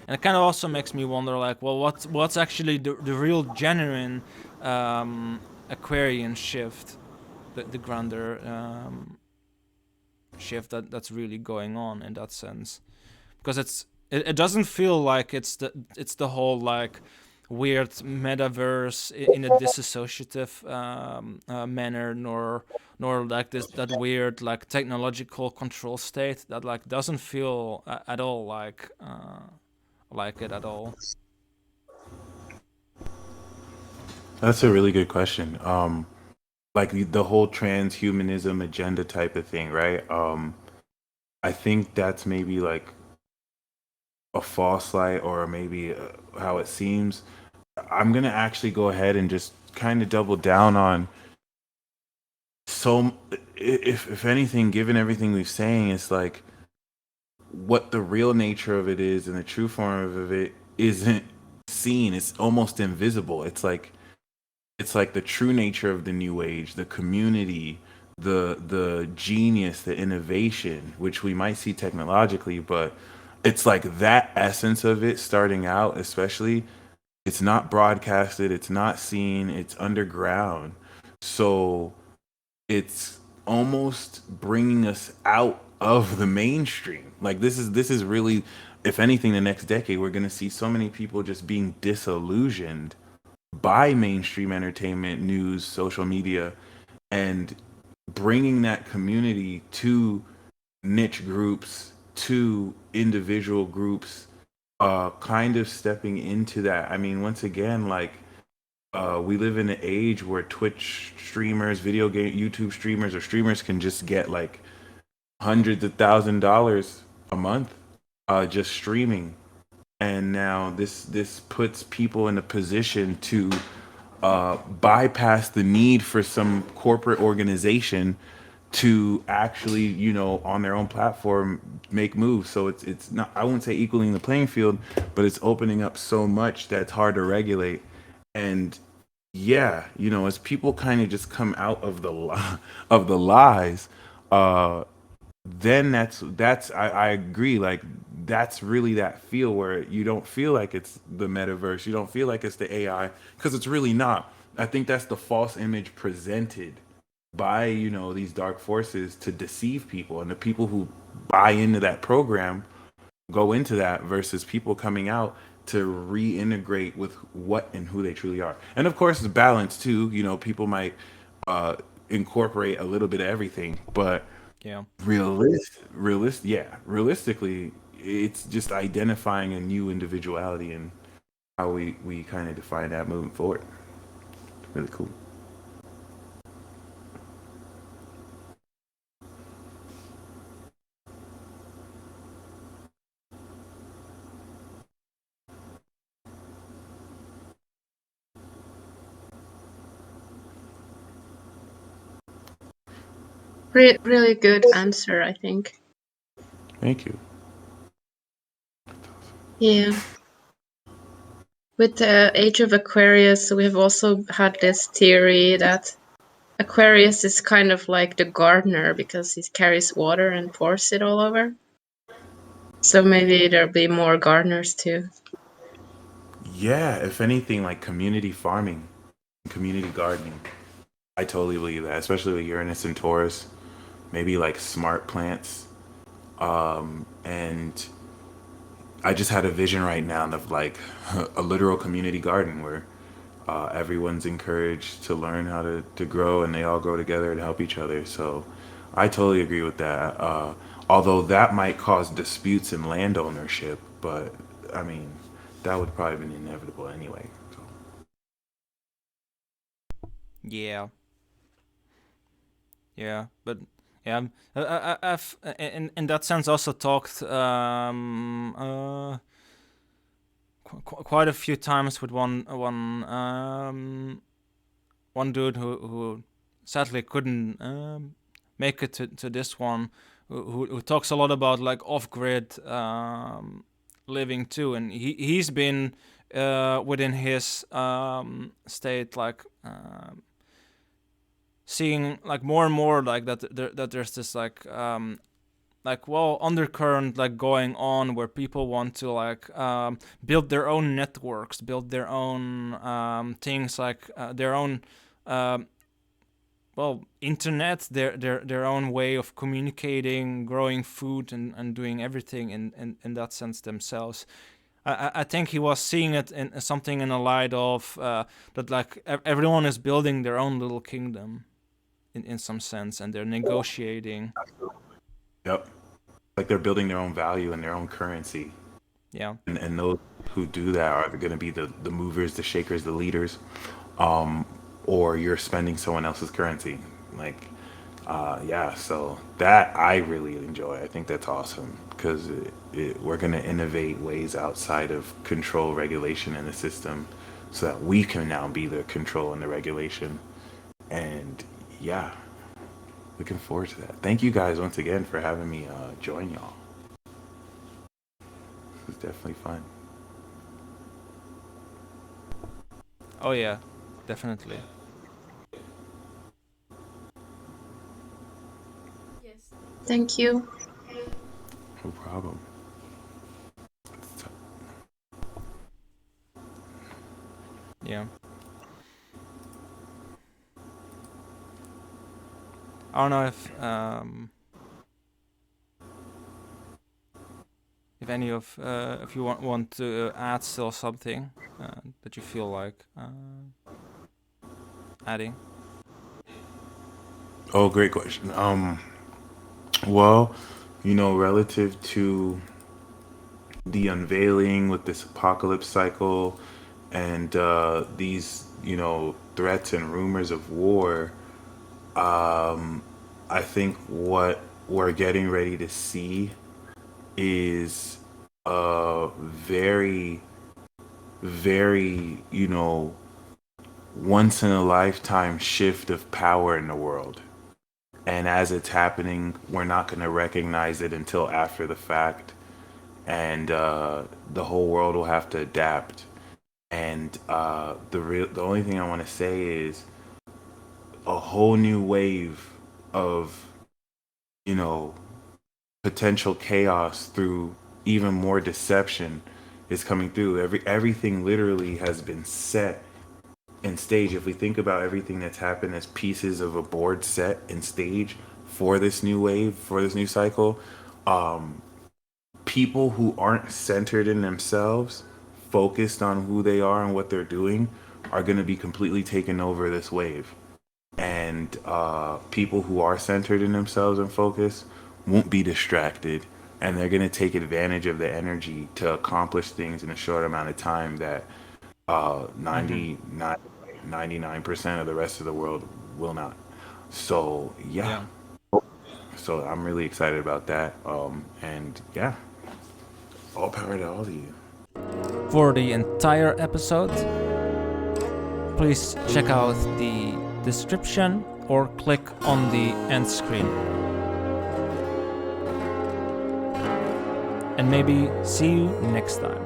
And it kind of also makes me wonder, like, well, what's actually the real genuine Aquarian shift, the grander shift that's really going on in that sense, because it doesn't feel like it's the whole like weird metaverse in a disassociative manner, nor like this that weird like technological control state that like doesn't feel at all like it at all. That's a really good question. Like the whole transhumanism agenda type of thing, right? I think that's maybe like a false light, or maybe how it seems. I'm gonna actually go ahead and just kind of double down on, so if anything, given everything we've saying, it's like what the real nature of it is and the true form of it isn't seen. It's almost invisible. It's like the true nature of the new age, the community, the genius, the innovation, which we might see technologically, but it's like that essence of it starting out, especially, it's not broadcasted, it's not seen, it's underground. So it's almost bringing us out of the mainstream. Like this is really, if anything, the next decade we're going to see so many people just being disillusioned by mainstream entertainment, news, social media, and bringing that community to niche groups, to individual groups, kind of stepping into that. I mean, once again, like, we live in an age where Twitch streamers, video game, YouTube streamers, or streamers can just get like hundreds of $1,000 a month, just streaming. And now this puts people in a position to bypass the need for some corporate organization to actually, on their own platform, make moves. So it's not, I wouldn't say equaling the playing field, but it's opening up so much that's hard to regulate. And yeah, as people kind of just come out of the of the lies, uh then that's I agree, like, that's really that feel where you don't feel like it's the metaverse, you don't feel like it's the AI, because it's really not. I think that's the false image presented by, these dark forces to deceive people, and the people who buy into that program go into that, versus people coming out to reintegrate with what and who they truly are. And of course, the balance too. People might uh, incorporate a little bit of everything, but Yeah. realistically, it's just identifying a new individuality and how we kind of define that moving forward. Really cool. Really good answer, I think. Thank you. Yeah. With the Age of Aquarius, we've also had this theory that Aquarius is kind of like the gardener because he carries water and pours it all over. So maybe there'll be more gardeners too. Yeah, if anything, like community farming, community gardening. I totally believe that, especially with Uranus and Taurus. Maybe like smart plants. And I just had a vision right now of like a literal community garden where everyone's encouraged to learn how to grow, and they all grow together and help each other. So I totally agree with that. Although that might cause disputes in land ownership, but I mean, that would probably be inevitable anyway. So. Yeah. Yeah, but yeah, I've in that sense also talked quite a few times with one dude who sadly couldn't make it to this one, who talks a lot about like off grid living too, and he's been within his state like. Seeing like more and more like that there's this like undercurrent like going on where people want to like build their own networks, build their own things, like their own internet, their own way of communicating, growing food, and doing everything in that sense themselves. I think he was seeing it in something in a light of that like everyone is building their own little kingdom in some sense, and they're negotiating. Yep. Like they're building their own value and their own currency. Yeah. And those who do that are going to be the movers, the shakers, the leaders, or you're spending someone else's currency. Like, yeah, so that I really enjoy. I think that's awesome because we're going to innovate ways outside of control, regulation in the system so that we can now be the control and the regulation. And yeah, looking forward to that. Thank you guys once again for having me join y'all. It was definitely fun. Oh yeah, definitely. Thank you. No problem. Yeah. I don't know if any of if you want to add still something that you feel like adding. Oh, great question. Well, relative to the unveiling with this apocalypse cycle and these, threats and rumors of war, I think what we're getting ready to see is a very, very, once in a lifetime shift of power in the world. And as it's happening, we're not going to recognize it until after the fact. And the whole world will have to adapt. And the only thing I want to say is a whole new wave of, you know, potential chaos through even more deception is coming through. Everything literally has been set and stage. If we think about everything that's happened as pieces of a board set and stage for this new wave, for this new cycle, people who aren't centered in themselves, focused on who they are and what they're doing, are going to be completely taken over this wave. And people who are centered in themselves and focused won't be distracted. And they're going to take advantage of the energy to accomplish things in a short amount of time that 99% of the rest of the world will not. So yeah. So I'm really excited about that. And yeah, all power to all of you. For the entire episode, please check out the description or click on the end screen. And maybe see you next time.